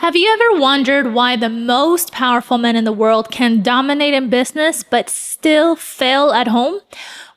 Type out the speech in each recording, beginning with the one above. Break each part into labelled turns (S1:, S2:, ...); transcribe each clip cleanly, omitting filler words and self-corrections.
S1: Have you ever wondered why the most powerful men in the world can dominate in business but still fail at home?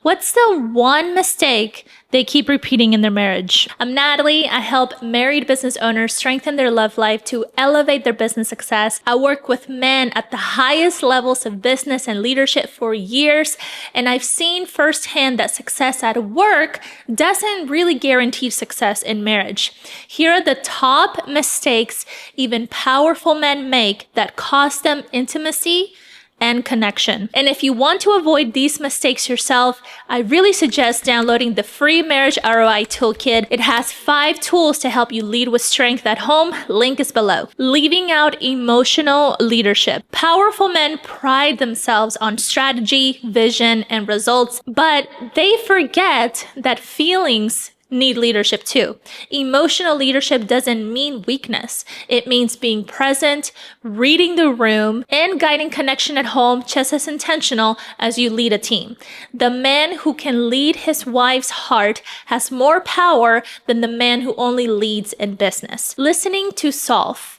S1: What's the one mistake they keep repeating in their marriage? I'm Natalie. I help married business owners strengthen their love life to elevate their business success. I work with men at the highest levels of business and leadership for years, and I've seen firsthand that success at work doesn't really guarantee success in marriage. Here are the top mistakes even powerful men make that cost them intimacy and connection. And if you want to avoid these mistakes yourself, I really suggest downloading the free Marriage ROI Toolkit. It has 5 tools to help you lead with strength at home. Link is below. Leaving out emotional leadership. Powerful men pride themselves on strategy, vision, and results, but they forget that feelings need leadership too. Emotional leadership doesn't mean weakness. It means being present, reading the room, and guiding connection at home just as intentional as you lead a team. The man who can lead his wife's heart has more power than the man who only leads in business. Listening to solve,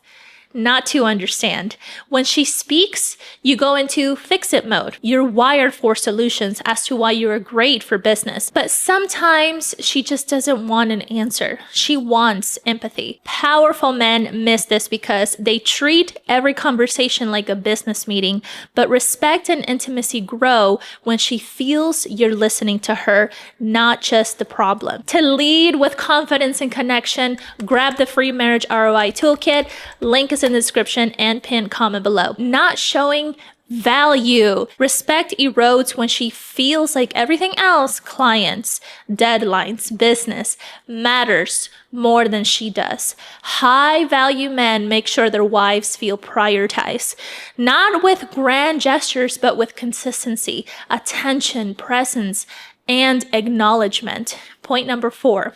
S1: not to understand. When she speaks, you go into fix-it mode. You're wired for solutions as to why you're great for business. But sometimes she just doesn't want an answer. She wants empathy. Powerful men miss this because they treat every conversation like a business meeting, but respect and intimacy grow when she feels you're listening to her, not just the problem. To lead with confidence and connection, grab the free Marriage ROI Toolkit. Link is in the description and pinned comment below. Not showing value. Respect erodes when she feels like everything else, clients, deadlines, business, matters more than she does. High value men make sure their wives feel prioritized, not with grand gestures, but with consistency, attention, presence, and acknowledgement. Point number 4.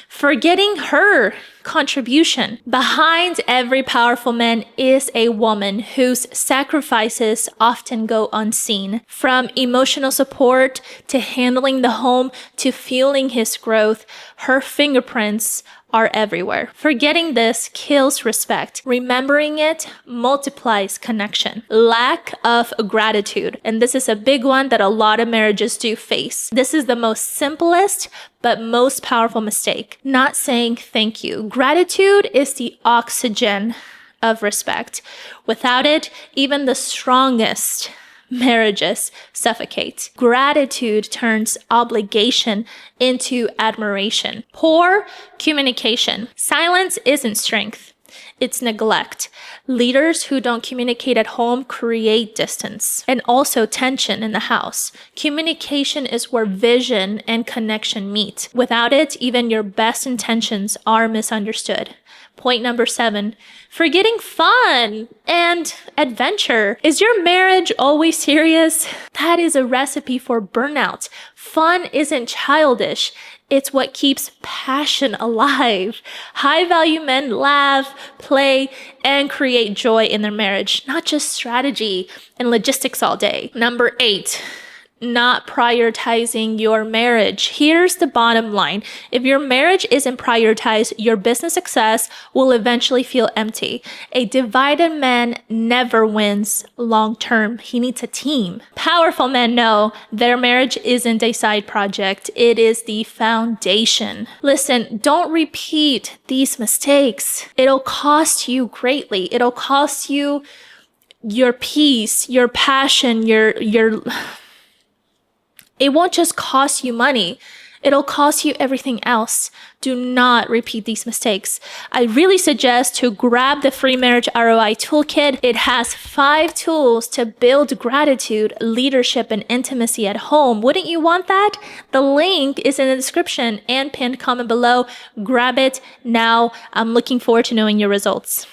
S1: Forgetting her contribution. Behind every powerful man is a woman whose sacrifices often go unseen. From emotional support to handling the home to fueling his growth, her fingerprints are everywhere. Forgetting this kills respect. Remembering it multiplies connection. Lack of gratitude. And this is a big one that a lot of marriages do face. This is the most simplest but most powerful mistake. Not saying thank you. Gratitude is the oxygen of respect. Without it, even the strongest marriages suffocate. Gratitude turns obligation into admiration. Poor communication. Silence isn't strength. It's neglect. Leaders who don't communicate at home create distance and also tension in the house. Communication is where vision and connection meet. Without it, even your best intentions are misunderstood. Point number 7, forgetting fun and adventure. Is your marriage always serious? That is a recipe for burnout. Fun isn't childish. It's what keeps passion alive. High-value men laugh, play, and create joy in their marriage, not just strategy and logistics all day. Number 8. Not prioritizing your marriage. Here's the bottom line. If your marriage isn't prioritized, your business success will eventually feel empty. A divided man never wins long term. He needs a team. Powerful men know their marriage isn't a side project. It is the foundation. Listen, don't repeat these mistakes. It'll cost you greatly. It'll cost you your peace, your passion, It won't just cost you money. It'll cost you everything else. Do not repeat these mistakes. I really suggest to grab the free Marriage ROI Toolkit. It has 5 tools to build gratitude, leadership, and intimacy at home. Wouldn't you want that? The link is in the description and pinned comment below. Grab it now. I'm looking forward to knowing your results.